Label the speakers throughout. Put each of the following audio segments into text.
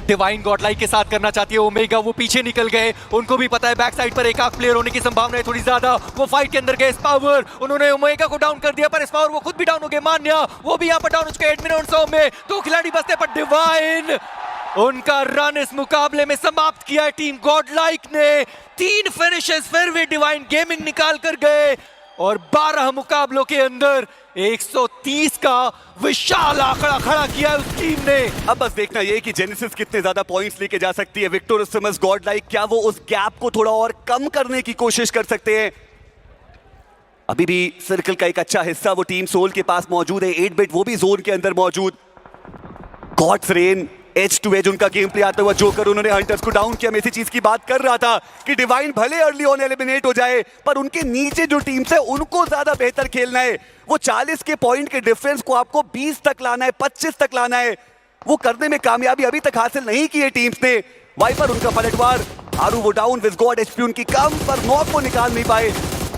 Speaker 1: Divine Godlike के साथ करना चाहती है ओमेगा, वो पीछे निकल गए, उनको भी पता है बैक साइड पर एक आख प्लेयर होने की संभावना है थोड़ी ज्यादा। वो फाइट के अंदर गए स्पावर, उन्होंने ओमेगा को डाउन कर दिया, पर स्पावर वो खुद भी डाउन हो गए। मान्या वो भी यहाँ पर डाउन हो चुके हैं। एडमिन और सॉम में 2 खिलाड़ी बचते, पर डिवाइन उनका रन इस मुकाबले में समाप्त किया है टीम गॉडलाइक ने। 3 फिनिशेस फिर भी डिवाइन गेमिंग निकाल कर गए और 12 मुकाबलों के अंदर 130 का विशाल आंकड़ा खड़ा किया है उस टीम ने।
Speaker 2: अब बस देखना ये कि जेनेसिस कितने ज्यादा पॉइंट्स लेके जा सकती है। विक्टोरियस सिमस गॉडलाइक क्या वो उस गैप को थोड़ा और कम करने की कोशिश कर सकते हैं? अभी भी सर्कल का एक अच्छा हिस्सा वो टीम सोल के पास मौजूद है। 8-बिट वो भी जोन के अंदर मौजूद। Gods rain edge to edge उनका गेम प्ले आता हुआ जोकर, उन्होंने हंटर्स को डाउन किया। मैं इसी चीज की बात कर रहा था कि डिवाइन भले अर्ली ऑन एलिमिनेट हो जाए, पर उनके नीचे जो टीम्स है उनको ज्यादा बेहतर खेलना है। वो 40 के पॉइंट के डिफरेंस को आपको 20 तक लाना है, 25 तक लाना है। वो करने में कामयाबी अभी तक हासिल नहीं की है टीम्स ने। वाइपर उनका पलटवार, आरू वो डाउन, विज़गॉड एचपी उनकी कम, पर नॉक को निकाल नहीं पाए।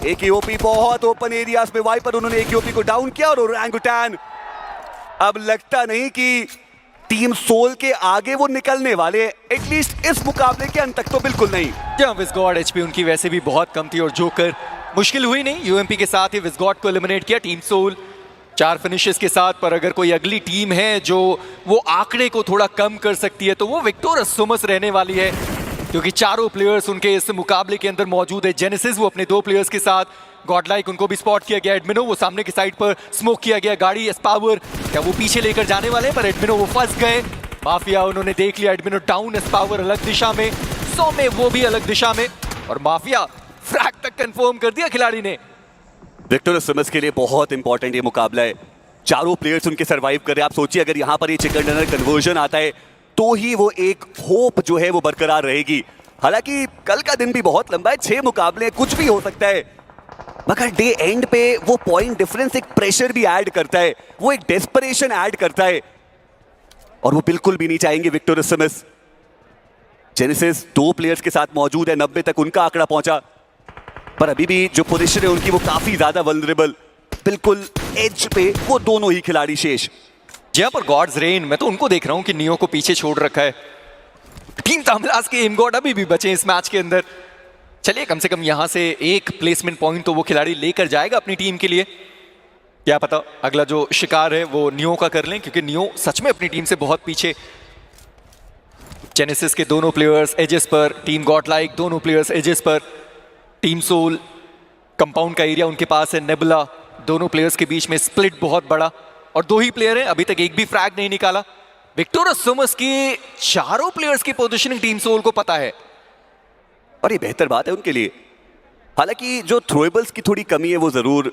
Speaker 2: एकेओपी बहुत ओपन एरियाज में वाइपर, उन्होंने एकेओपी को डाउन किया और ओरंगुटान अब लगता नहीं कि टीम सोल के आगे वो निकलने वाले, एटलीस्ट इस मुकाबले के अंत तक तो बिल्कुल नहीं।
Speaker 1: जहां विज़गॉड एचपी उनकी वैसे भी बहुत कम थी और जोकर मुश्किल हुई नहीं, यूएमपी के साथ ही विज़गॉड को एलिमिनेट किया टीम सोल 4 फिनिशेस के साथ। पर अगर कोई अगली टीम है जो वो आंकड़े को थोड़ा कम कर सकती है तो वो विक्टोरियस सिमस रहने वाली है, क्योंकि चारों प्लेयर्स उनके इस मुकाबले के अंदर मौजूद है। जेनेसिस वो अपने 2 प्लेयर्स के साथ, गॉडलाइक उनको भी स्पॉट किया गया। एडमिनो वो सामने की साइड पर स्मोक किया गया गाड़ी। एस्पावर क्या वो पीछे लेकर जाने वाले, पर एडमिनो वो फंस गए। माफिया उन्होंने देख लिया, एडमिनो डाउन, एस्पावर अलग दिशा में, सौम्य वो भी अलग दिशा में, और माफिया फ्रैग तक कंफर्म कर दिया खिलाड़ी ने।
Speaker 2: विक्टोरियस सिमस के लिए बहुत इंपॉर्टेंट ये मुकाबला है। चारों प्लेयर्स उनके सर्वाइव कर रहे हैं। आप सोचिए अगर यहाँ पर ये चिकन डिनर कन्वर्जन आता है तो ही वो एक होप जो है वो बरकरार रहेगी। हालांकि कल का दिन भी बहुत लंबा है, 6 मुकाबले, कुछ भी हो सकता है, मगर डे एंड पे वो पॉइंट डिफरेंस एक प्रेशर भी ऐड करता है, वो एक डेस्परेशन ऐड करता है, और वो बिल्कुल भी नहीं चाहेंगे विक्टोरियस सिमस। जेनेसिस 2 प्लेयर्स के साथ मौजूद है, 90 तक उनका आंकड़ा पहुंचा, पर अभी भी जो पोजीशन है उनकी वो काफी ज्यादा वल्नरेबल, बिल्कुल एज पे वो दोनों ही खिलाड़ी शेष।
Speaker 1: जहां पर गॉड्स रेन, मैं तो उनको देख रहा हूं कि नियो को पीछे छोड़ रखा है। टीम तामलास के एम गॉड अभी भी बचे इस मैच के अंदर। चलिए कम से कम यहां से एक प्लेसमेंट पॉइंट तो वो खिलाड़ी लेकर जाएगा अपनी टीम के लिए। क्या पता अगला जो शिकार है वो नियो का कर लें, क्योंकि नियो सच में अपनी टीम से बहुत पीछे। जेनेसिस के दोनों प्लेयर्स एजेस पर, टीम गॉडलाइक दोनों प्लेयर्स एजेस पर, टीम सोल कंपाउंड का एरिया उनके पास है। नेबुला दोनों प्लेयर्स के बीच में स्प्लिट बहुत बड़ा, और 2 ही प्लेयर हैं, अभी तक एक भी फ्रैग नहीं निकाला। विक्टोरियस सिमस की चारों प्लेयर्स की पोजीशनिंग टीम सोल को पता है,
Speaker 2: और ये बेहतर बात है उनके लिए। हालांकि जो थ्रोएबल्स की थोड़ी कमी है वो जरूर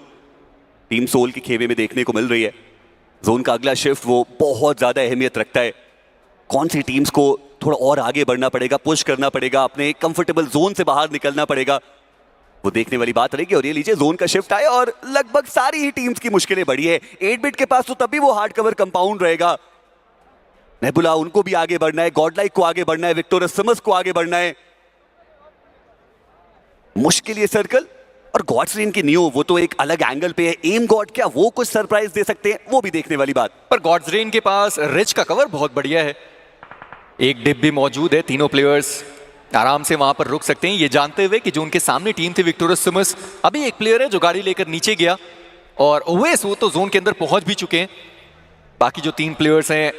Speaker 2: टीम सोल के खेमे में देखने को मिल रही है। जोन का अगला शिफ्ट वो बहुत ज्यादा अहमियत रखता है। कौन सी टीम्स को थोड़ा और आगे बढ़ना पड़ेगा, पुश करना पड़ेगा, अपने कंफर्टेबल जोन से बाहर निकलना पड़ेगा, वो देखने वाली बात रहेगी। और ये लीजिए जोन का शिफ्ट आया और लगभग सारी ही टीम्स की मुश्किलें बढ़ी है। 8-बिट के पास तो तब भी वो हार्ड कवर कंपाउंड रहेगा। नेबुला उनको भी आगे बढ़ना है, गॉडलाइक को आगे बढ़ना है, विक्टोरियस सिमस को आगे बढ़ना है। मुश्किल ये सर्कल, और गॉड्स रेन की नियो वो तो एक अलग एंगल पे है। एम गॉड क्या वो कुछ सरप्राइज दे सकते हैं, वो भी देखने वाली बात।
Speaker 1: पर गॉड्स रेन के पास रिच का कवर बहुत बढ़िया है, एक डिप भी मौजूद है। तीनों प्लेयर्स आराम से वहां पर रुक सकते हैं, ये जानते हुए कि जो उनके सामने टीम थी विक्टोरियस सिमस, अभी एक प्लेयर है जो गाड़ी लेकर नीचे गया, और ओवेस वो तो जोन के अंदर पहुंच भी चुके हैं। बाकी जो 3 प्लेयर्स हैं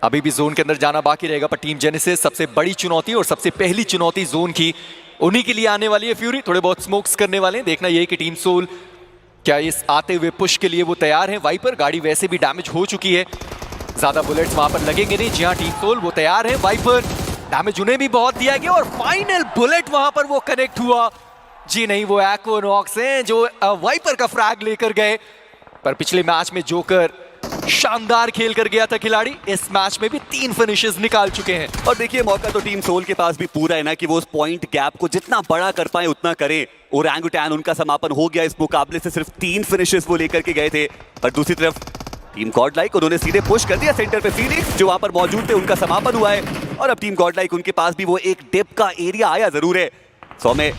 Speaker 1: अभी भी जोन के अंदर जाना बाकी रहेगा। पर टीम जेनेसिस सबसे बड़ी चुनौती और सबसे पहली चुनौती जोन की उन्हीं के लिए आने वाली है। फ्यूरी थोड़े बहुत स्मोक्स करने वाले हैं, देखना यही कि टीम सोल क्या इस आते हुए पुश के लिए वो तैयार है। वाइपर गाड़ी वैसे भी डैमेज हो चुकी है, ज्यादा बुलेट्स वहां पर लगेंगे नहीं। जी हाँ, टीम सोल वो तैयार है। वाइपर डैमेज उन्हें भी बहुत दिया गया, और फाइनल बुलेट वहां पर वो कनेक्ट हुआ। जी नहीं, वो एक्वोनॉक्स हैं जो वाइपर का फ्रैग लेकर गए। पर पिछले मैच में जोकर शानदार खेल कर गया था खिलाड़ी, इस मैच में भी 3 फिनिशेस निकाल चुके हैं।
Speaker 2: और देखिए मौका तो टीम सोल के पास भी पूरा है ना कि वो उस पॉइंट गैप को जितना बड़ा कर पाए उतना करें। ओरंगुटान उनका समापन हो गया इस मुकाबले से, सिर्फ 3 फिनिशेस वो लेकर के गए थे। पर दूसरी तरफ टीम गॉडलाइक उन्होंने सीधे पुश कर दिया सेंटर पे। फीनिक्स जो वहां पर मौजूद थे उनका समापन हुआ है, और अब टीम गॉडलाइक उनके पास भी वो एक डिप का एरिया आया जरूर है। सौम्य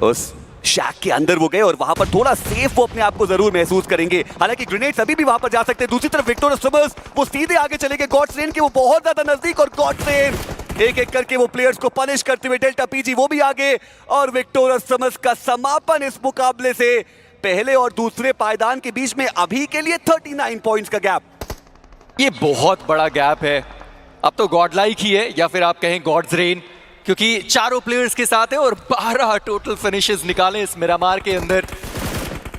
Speaker 2: उस शैक के अंदर वो गए और वहां पर थोड़ा सेफ वो अपने आप को जरूर महसूस करेंगे। हालांकि ग्रेनेड्स अभी भी वहां पर जा सकते हैं। दूसरी तरफ विक्टोरियस स्विमर्स वो सीधे आगे चले गए गॉड्स रेन के, वो बहुत ज्यादा नजदीक, और गॉड्स रेन एक एक करके वो प्लेयर्स को पनिश करते हुए डेल्टा पीजी वो भी आगे, और विक्टोरियस स्विमर्स का समापन इस मुकाबले से। पहले और दूसरे पायदान के बीच में अभी के लिए 39 पॉइंट्स का गैप।
Speaker 1: ये बहुत बड़ा गैप है। अब तो गॉड लाइक ही है, या फिर आप कहें गॉड्स रेन, क्योंकि चारों प्लेयर्स के साथ है और 12 टोटल फिनिशेस निकाले इस मिरामार के अंदर।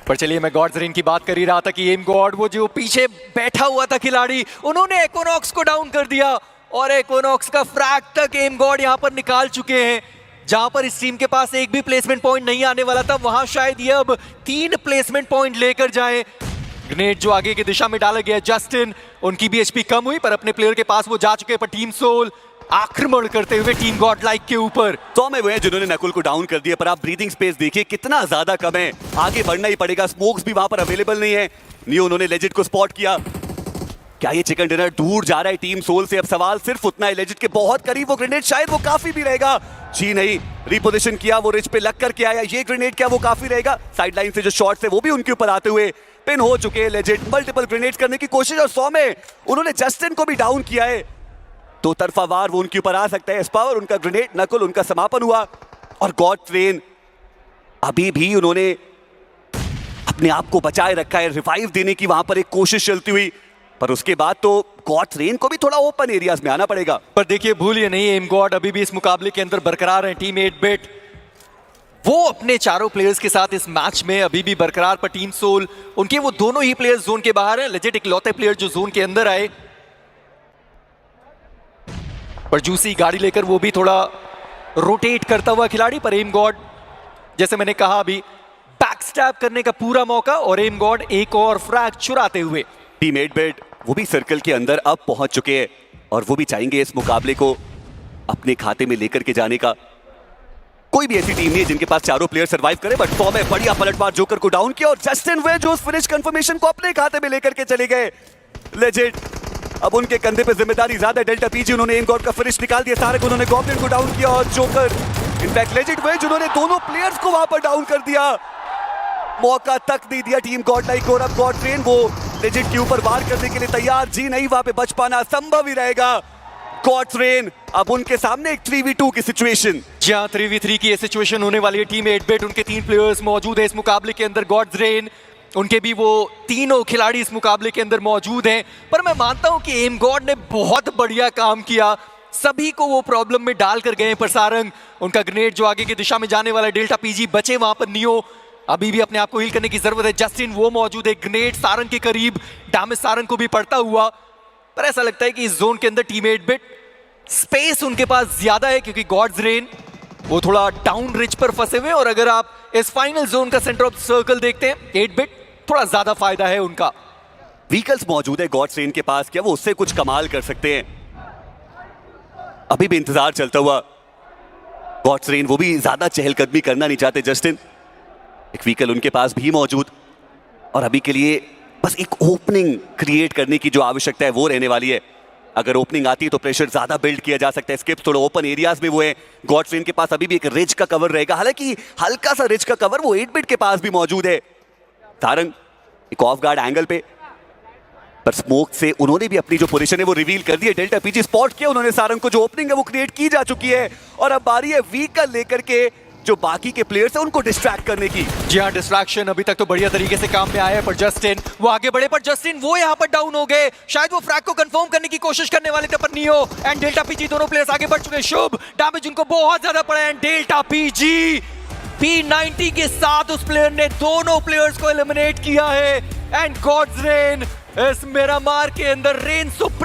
Speaker 1: पर चलिए, मैं गॉड्स रेन की बात कर ही रहा था कि एम गॉड वो जो पीछे बैठा हुआ था खिलाड़ी, उन्होंने इक्विनॉक्स को डाउन कर दिया और इक्विनॉक्स का फ्रैग तक एम गॉड यहां पर निकाल चुके हैं। जहां पर इस टीम के पास एक भी प्लेसमेंट पॉइंट नहीं आने वाला था, वहां शायद ये अब 3 प्लेसमेंट पॉइंट लेकर जाएं। ग्रेनेड जो आगे की दिशा में डाला गया जस्टिन, उनकी भी एचपी कम हुई पर अपने प्लेयर के पास वो जा चुके हैं। पर टीम सोल आक्रमण करते हुए टीम गॉड लाइक के ऊपर
Speaker 2: 100 में वो हैं जिन्होंने नकुल को डाउन कर दिया। पर आप ब्रीदिंग स्पेस देखिए कितना ज्यादा कम है, आगे बढ़ना ही पड़ेगा। स्मोक्स भी वहां पर अवेलेबल नहीं है। नियो उन्होंने लेजिट को स्पॉट किया। क्या ये चिकन डिनर दूर जा रहा है टीम सोल से? अब सवाल सिर्फ उतना है, लेजिट के बहुत करीब वो ग्रेनेड, शायद वो काफी भी रहेगा। जी नहीं, रिपोजिशन किया, वो रिच पे लग करके आया। ये ग्रेनेड क्या वो काफी रहेगा? साइडलाइन से जो शॉट्स है वो भी उनके ऊपर आते हुए पिन हो चुके हैं लेजिट। मल्टीपल ग्रेनेड्स करने की कोशिश, और 100 में उन्होंने जस्टिन को भी डाउन किया है। दो तरफा वार वो उनके ऊपर आ सकता है। स्पावर उनका ग्रेनेड, नकुल उनका समापन हुआ, और गॉड ट्रेन अभी भी उन्होंने अपने आप को बचाए रखा है। रिवाइव देने की वहां पर एक कोशिश चलती हुई, पर उसके बाद तो गॉड ट्रेन को भी थोड़ा ओपन एरियाज में आना पड़ेगा।
Speaker 1: पर देखिए, भूलिए नहीं, एम गॉड अभी भी इस मुकाबले के अंदर बरकरार है। टीम 8-बिट वो अपने चारों प्लेयर्स के साथ इस मैच में अभी भी बरकरार। पर टीम सोल उनके वो दोनों ही प्लेयर्स जोन के बाहर हैं। लेजिट इकलौते प्लेयर जो जोन के अंदर आए। पर जूसी गाड़ी लेकर वो भी थोड़ा रोटेट करता हुआ खिलाड़ी। पर एम गॉड, जैसे मैंने कहा, अभी बैकस्टैब करने का पूरा मौका, और एम गॉड एक और फ्रैग चुराते हुए।
Speaker 2: टीम 8-बिट वो भी सर्कल के अंदर अब पहुंच चुके हैं, और वो भी चाहेंगे इस मुकाबले को अपने खाते में लेकर के जाने का। कोई भी ऐसी टीम नहीं है जिनके पास चारों प्लेयर सरवाइव करे। बट 100 में बढ़िया पलटवार जोकर को डाउन किया, और जस्टिन वे जो उस फिनिश कंफर्मेशन को अपने खाते में लेकर के चले गए। लेजिट अब उनके कंधे पे जिम्मेदारी ज्यादा है। डेल्टा पीजी उन्होंने एम गॉड का फिनिश निकाल दिया। सारक उन्होंने गॉब्लिन को डाउन किया, और जोकर इनफैक्ट लेजिट वे जिन्होंने दोनों प्लेयर्स को वहां पर डाउन कर दिया। मौका तक नहीं दिया टीम गॉड लाइक, और अब गॉड ट्रेन वो लेजिट के ऊपर वार करने के लिए तैयार। जी नहीं, वहां पे बच पाना संभव ही रहेगा। गॉड ट्रेन अब उनके सामने एक 3v2 की सिचुएशन।
Speaker 1: जहां 3v3 की ये सिचुएशन होने वाली है। टीम 8-बिट उनके 3 प्लेयर्स मौजूद है इस मुकाबले के अंदर। गॉड्स रेन उनके भी वो तीनों खिलाड़ी इस मुकाबले के अंदर मौजूद हैं। पर मैं मानता हूं कि एम गॉड ने बहुत बढ़िया काम किया, सभी को वो प्रॉब्लम में डालकर गए। पर सारंग उनका ग्रेनेड जो आगे की दिशा में जाने वाला है, डेल्टा पीजी बचे वहां पर। नियो अभी भी अपने आप को हील करने की जरूरत है। जस्टिन वो मौजूद है, ग्रेनेड सारंग के करीब, डैमेज सारंग को भी पड़ता हुआ। पर ऐसा लगता है कि इस जोन के अंदर टीम 8-बिट स्पेस उनके पास ज्यादा है, क्योंकि गॉड्स रेन वो थोड़ा डाउन रिच पर फंसे हुए। और अगर आप इस फाइनल जोन का सेंटर ऑफ सर्कल देखते हैं, 8-बिट थोड़ा ज्यादा फायदा है उनका।
Speaker 2: व्हीकल्स मौजूद है गॉड्स रेन के पास, क्या वो उससे कुछ कमाल कर सकते हैं? अभी भी इंतजार चलता हुआ। गॉड्स रेन वो भी ज्यादा चहलकदमी करना नहीं चाहते। जस्टिन एक व्हीकल उनके पास भी मौजूद, और अभी के लिए बस एक ओपनिंग क्रिएट करने की जो आवश्यकता है वो रहने वाली है। अगर ओपनिंग आती है तो प्रेशर ज्यादा बिल्ड किया जा सकता है। स्किप्स थोड़ा ओपन एरियाज में वो है। गॉड्स रेन के पास अभी भी एक रिच का कवर रहेगा, हालांकि हल्का सा रिच का कवर वो 8-बिट के पास भी मौजूद है। सारंग एक ऑफ गार्ड एंगल पे, पर स्मोक से उन्होंने भी अपनी जो पोजीशन है वो रिवील कर दी है। डेल्टा पीजी स्पॉट किया उन्होंने सारंग को, जो ओपनिंग है वो क्रिएट की जा चुकी है। और अब बारी है व्हीकल लेकर के जो बाकी के प्लेयर्स हैं उनको डिस्ट्रैक्ट करने की।
Speaker 1: जी हाँ, डिस्ट्रैक्शन अभी तक तो बढ़िया तरीके से काम में आया है। पर जस्टिन वो आगे बढ़े, पर जस्टिन वो यहाँ पर डाउन हो गए। शायद वो फ्रैग को कंफर्म करने की कोशिश करने वाले थे, पर नियो एंड डेल्टा पीजी दोनों प्लेयर्स आगे बढ़ चुके हैं। शुभ डैमेज उनको बहुत ज्यादा पड़ा है। डेल्टा पीजी P90 के साथ उस प्लेयर ने दोनों प्लेयर्स को एलिमिनेट किया है। एंड गॉड्स रेन इस मिरामार के अंदर रेन सुप्रीम